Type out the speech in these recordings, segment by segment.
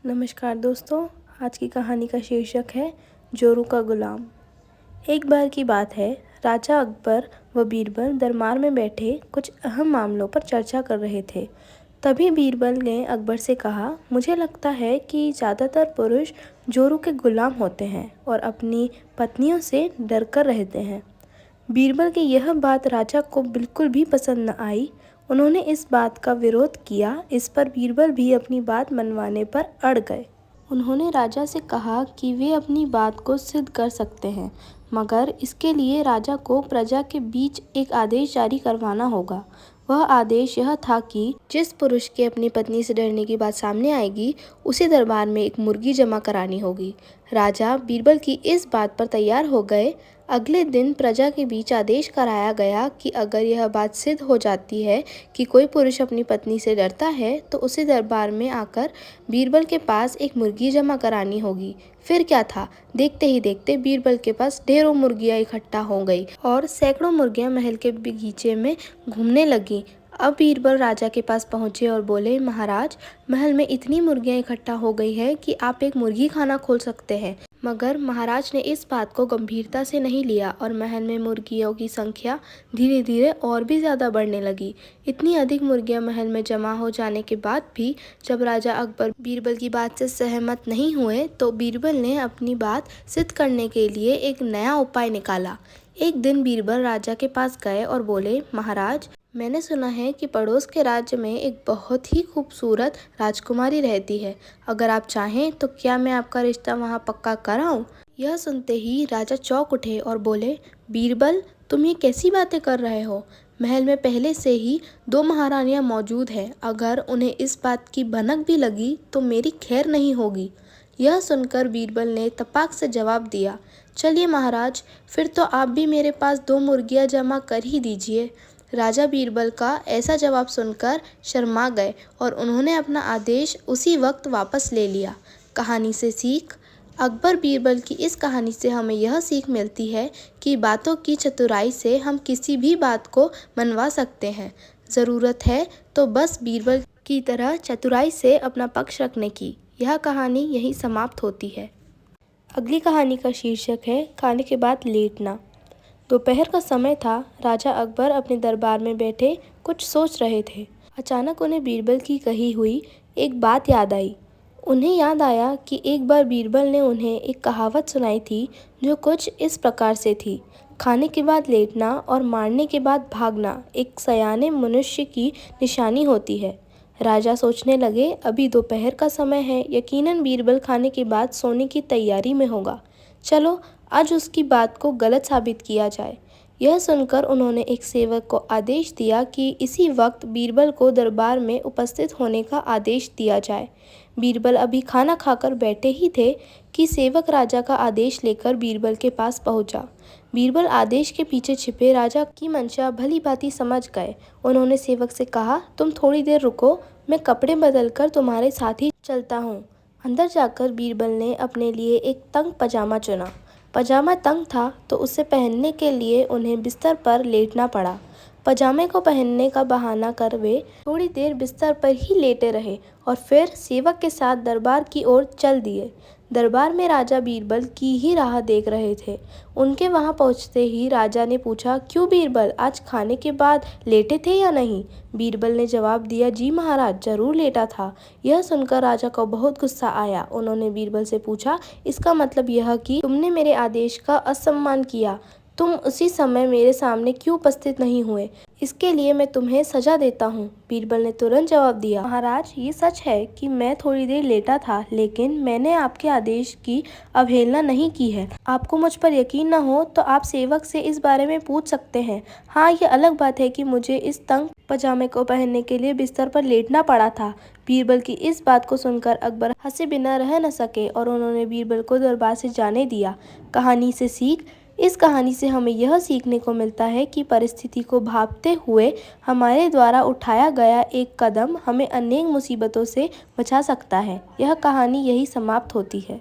नमस्कार दोस्तों, आज की कहानी का शीर्षक है जोरू का गुलाम। एक बार की बात है, राजा अकबर व बीरबल दरबार में बैठे कुछ अहम मामलों पर चर्चा कर रहे थे। तभी बीरबल ने अकबर से कहा, मुझे लगता है कि ज़्यादातर पुरुष जोरू के गुलाम होते हैं और अपनी पत्नियों से डर कर रहते हैं। बीरबल की यह बात राजा को बिल्कुल भी पसंद न आई। उन्होंने इस बात का विरोध किया। इस पर बीरबल भी अपनी बात मनवाने पर अड़ गए। उन्होंने राजा से कहा कि वे अपनी बात को सिद्ध कर सकते हैं, मगर इसके लिए राजा को प्रजा के बीच एक आदेश जारी करवाना होगा। वह आदेश यह था कि जिस पुरुष के अपनी पत्नी से डरने की बात सामने आएगी, उसे दरबार में एक मुर्गी जमा करानी होगी। राजा बीरबल की इस बात पर तैयार हो गए। अगले दिन प्रजा के बीच आदेश कराया गया कि अगर यह बात सिद्ध हो जाती है कि कोई पुरुष अपनी पत्नी से डरता है, तो उसे दरबार में आकर बीरबल के पास एक मुर्गी जमा करानी होगी। फिर क्या था, देखते ही देखते बीरबल के पास ढेरों मुर्गियां इकट्ठा हो गई और सैकड़ों मुर्गियां महल के बगीचे में घूमने लगीं। अब बीरबल राजा के पास पहुंचे और बोले, महाराज, महल में इतनी मुर्गियां इकट्ठा हो गई है कि आप एक मुर्गी खाना खोल सकते हैं। मगर महाराज ने इस बात को गंभीरता से नहीं लिया और महल में मुर्गियों की संख्या धीरे धीरे और भी ज़्यादा बढ़ने लगी। इतनी अधिक मुर्गियां महल में जमा हो जाने के बाद भी जब राजा अकबर बीरबल की बात से सहमत नहीं हुए, तो बीरबल ने अपनी बात सिद्ध करने के लिए एक नया उपाय निकाला। एक दिन बीरबल राजा के पास गए और बोले, महाराज, मैंने सुना है कि पड़ोस के राज्य में एक बहुत ही खूबसूरत राजकुमारी रहती है। अगर आप चाहें तो क्या मैं आपका रिश्ता वहां पक्का कराऊं? यह सुनते ही राजा चौंक उठे और बोले, बीरबल, तुम ये कैसी बातें कर रहे हो? महल में पहले से ही 2 महारानियां मौजूद हैं। अगर उन्हें इस बात की भनक भी लगी तो मेरी खैर नहीं होगी। यह सुनकर बीरबल ने तपाक से जवाब दिया, चलिए महाराज, फिर तो आप भी मेरे पास 2 मुर्गियां जमा कर ही दीजिए। राजा बीरबल का ऐसा जवाब सुनकर शर्मा गए और उन्होंने अपना आदेश उसी वक्त वापस ले लिया। कहानी से सीख। अकबर बीरबल की इस कहानी से हमें यह सीख मिलती है कि बातों की चतुराई से हम किसी भी बात को मनवा सकते हैं। ज़रूरत है तो बस बीरबल की तरह चतुराई से अपना पक्ष रखने की। यह कहानी यहीं समाप्त होती है। अगली कहानी का शीर्षक है खाने के बाद लेटना। दोपहर का समय था। राजा अकबर अपने दरबार में बैठे कुछ सोच रहे थे। अचानक उन्हें बीरबल की कही हुई एक बात याद आई। उन्हें याद आया कि एक बार बीरबल ने उन्हें एक कहावत सुनाई थी जो कुछ इस प्रकार से थी, खाने के बाद लेटना और मारने के बाद भागना एक सयाने मनुष्य की निशानी होती है। राजा सोचने लगे, अभी दोपहर का समय है, यकीनन बीरबल खाने के बाद सोने की तैयारी में होगा। चलो आज उसकी बात को गलत साबित किया जाए। यह सुनकर उन्होंने एक सेवक को आदेश दिया कि इसी वक्त बीरबल को दरबार में उपस्थित होने का आदेश दिया जाए। बीरबल अभी खाना खाकर बैठे ही थे कि सेवक राजा का आदेश लेकर बीरबल के पास पहुंचा। बीरबल आदेश के पीछे छिपे राजा की मंशा भली भांति समझ गए। उन्होंने सेवक से कहा, तुम थोड़ी देर रुको, मैं कपड़े बदलकर तुम्हारे साथ ही चलता हूँ। अंदर जाकर बीरबल ने अपने लिए एक तंग पजामा चुना। पजामा तंग था तो उसे पहनने के लिए उन्हें बिस्तर पर लेटना पड़ा। पजामे को पहनने का बहाना कर वे थोड़ी देर बिस्तर पर ही लेटे रहे और फिर सेवक के साथ दरबार की ओर चल दिए। दरबार में राजा बीरबल की ही राह देख रहे थे। उनके वहां पहुंचते ही राजा ने पूछा, क्यों बीरबल, आज खाने के बाद लेटे थे या नहीं? बीरबल ने जवाब दिया, जी महाराज, जरूर लेटा था। यह सुनकर राजा को बहुत गुस्सा आया। उन्होंने बीरबल से पूछा, इसका मतलब यह कि तुमने मेरे आदेश का असम्मान किया। तुम उसी समय मेरे सामने क्यों उपस्थित नहीं हुए? इसके लिए मैं तुम्हें सजा देता हूँ। बीरबल ने तुरंत जवाब दिया, महाराज, ये सच है कि मैं थोड़ी देर लेटा था, लेकिन मैंने आपके आदेश की अवहेलना नहीं की है। आपको मुझ पर यकीन न हो तो आप सेवक से इस बारे में पूछ सकते हैं। हाँ, ये अलग बात है कि मुझे इस तंग पजामे को पहनने के लिए बिस्तर पर लेटना पड़ा था। बीरबल की इस बात को सुनकर अकबर हंसे बिना रह न सके और उन्होंने बीरबल को दरबार से जाने दिया। कहानी से सीख। इस कहानी से हमें यह सीखने को मिलता है कि परिस्थिति को भांपते हुए हमारे द्वारा उठाया गया एक कदम हमें अनेक मुसीबतों से बचा सकता है। यह कहानी यही समाप्त होती है।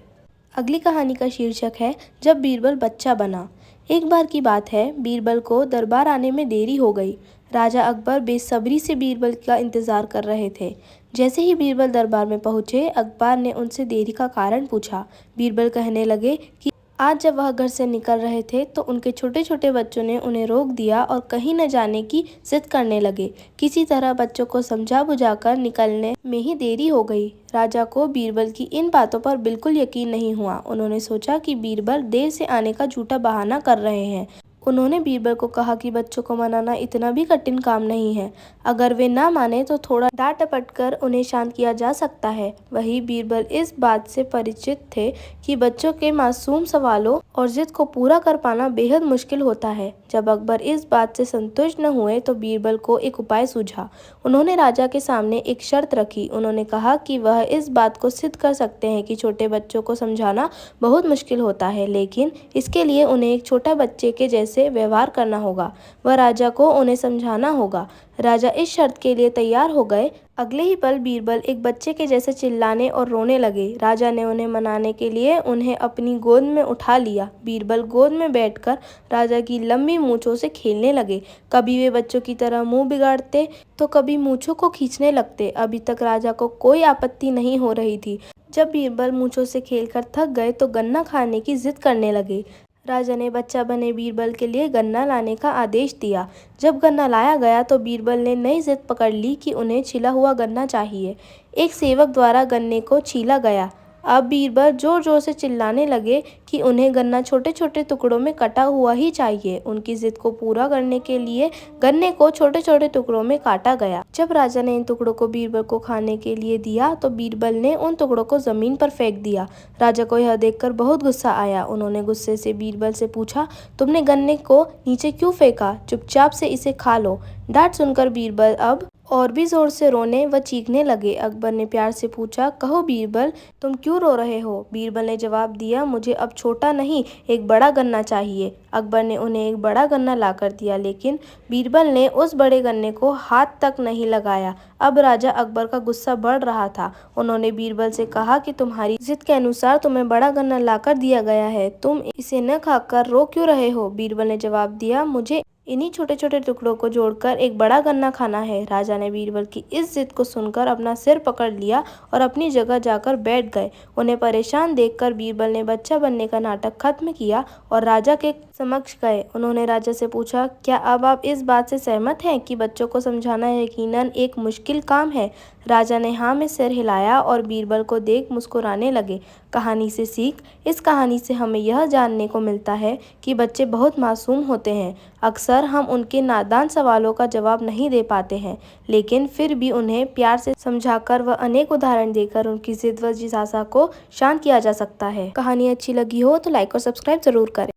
अगली कहानी का शीर्षक है जब बीरबल बच्चा बना। एक बार की बात है, बीरबल को दरबार आने में देरी हो गई। राजा अकबर बेसब्री से बीरबल का इंतजार कर रहे थे। जैसे ही बीरबल दरबार में पहुंचे, अकबर ने उनसे देरी का कारण पूछा। बीरबल कहने लगे कि आज जब वह घर से निकल रहे थे तो उनके छोटे छोटे बच्चों ने उन्हें रोक दिया और कहीं न जाने की जिद करने लगे। किसी तरह बच्चों को समझा बुझाकर निकलने में ही देरी हो गई। राजा को बीरबल की इन बातों पर बिल्कुल यकीन नहीं हुआ। उन्होंने सोचा कि बीरबल देर से आने का झूठा बहाना कर रहे हैं। उन्होंने बीरबल को कहा कि बच्चों को मनाना इतना भी कठिन काम नहीं है। अगर वे ना माने तो थोड़ा डांट डपट कर उन्हें शांत किया जा सकता है। वही बीरबल इस बात से परिचित थे कि बच्चों के मासूम सवालों और जिद को पूरा कर पाना बेहद मुश्किल होता है। जब अकबर इस बात से संतुष्ट न हुए तो बीरबल को एक उपाय सूझा। उन्होंने राजा के सामने एक शर्त रखी। उन्होंने कहा कि वह इस बात को सिद्ध कर सकते हैं कि छोटे बच्चों को समझाना बहुत मुश्किल होता है, लेकिन इसके लिए उन्हें एक छोटा बच्चे के जैसे व्यवहार करना होगा। वह राजा को उन्हें समझाना होगा। राजा इस शर्त के लिए तैयार हो गए। अगले ही पल बीरबल एक बच्चे के जैसे चिल्लाने और रोने लगे। राजा ने उन्हें मनाने के लिए उन्हें अपनी गोद में उठा लिया। बीरबल गोद में बैठकर राजा की लंबी मूंछों से खेलने लगे। कभी वे बच्चों की तरह मुंह बिगाड़ते तो कभी मूंछों को खींचने लगते। अभी तक राजा को कोई आपत्ति नहीं हो रही थी। जब बीरबल मूंछों से खेलकर थक गए तो गन्ना खाने की जिद करने लगे। राजा ने बच्चा बने बीरबल के लिए गन्ना लाने का आदेश दिया। जब गन्ना लाया गया तो बीरबल ने नई जिद पकड़ ली कि उन्हें छिला हुआ गन्ना चाहिए। एक सेवक द्वारा गन्ने को छीला गया। अब बीरबल जोर जोर से चिल्लाने लगे कि उन्हें गन्ना छोटे छोटे टुकड़ों में कटा हुआ ही चाहिए। उनकी जिद को पूरा करने के लिए गन्ने को छोटे छोटे टुकड़ों में काटा गया। जब राजा ने इन टुकड़ों को बीरबल को खाने के लिए दिया तो बीरबल ने उन टुकड़ों को जमीन पर फेंक दिया। राजा को यह देखकर बहुत गुस्सा आया। उन्होंने गुस्से से बीरबल से पूछा, तुमने गन्ने को नीचे क्यों फेंका? चुपचाप से इसे खा लो। डांट सुनकर बीरबल अब और भी जोर से रोने व चीखने लगे। अकबर ने प्यार से पूछा, कहो बीरबल, तुम क्यों रो रहे हो? बीरबल ने जवाब दिया, मुझे अब छोटा नहीं, एक बड़ा गन्ना चाहिए। अकबर ने उन्हें एक बड़ा गन्ना लाकर दिया, लेकिन बीरबल ने उस बड़े गन्ने को हाथ तक नहीं लगाया। अब राजा अकबर का गुस्सा बढ़ रहा था। उन्होंने बीरबल से कहा कि तुम्हारी जिद के अनुसार तुम्हें बड़ा गन्ना लाकर दिया गया है, तुम इसे न खाकर रो क्यों रहे हो? बीरबल ने जवाब दिया, मुझे इन्हीं छोटे छोटे टुकड़ों को जोड़कर एक बड़ा गन्ना खाना है। राजा ने बीरबल की इस जिद को सुनकर अपना सिर पकड़ लिया और अपनी जगह जाकर बैठ गए। उन्हें परेशान देखकर बीरबल ने बच्चा बनने का नाटक खत्म किया और राजा के समक्ष गए। उन्होंने राजा से पूछा, क्या अब आप इस बात से सहमत हैं कि बच्चों को समझाना यकीनन एक मुश्किल काम है? राजा ने हाँ में सिर हिलाया और बीरबल को देख मुस्कुराने लगे। कहानी से सीख, इस कहानी से हमें यह जानने को मिलता है कि बच्चे बहुत मासूम होते हैं। अक्सर हम उनके नादान सवालों का जवाब नहीं दे पाते हैं, लेकिन फिर भी उन्हें प्यार से समझाकर व अनेक उदाहरण देकर उनकी जिद व जिज्ञासा को शांत किया जा सकता है। कहानी अच्छी लगी हो तो लाइक और सब्सक्राइब जरूर करें।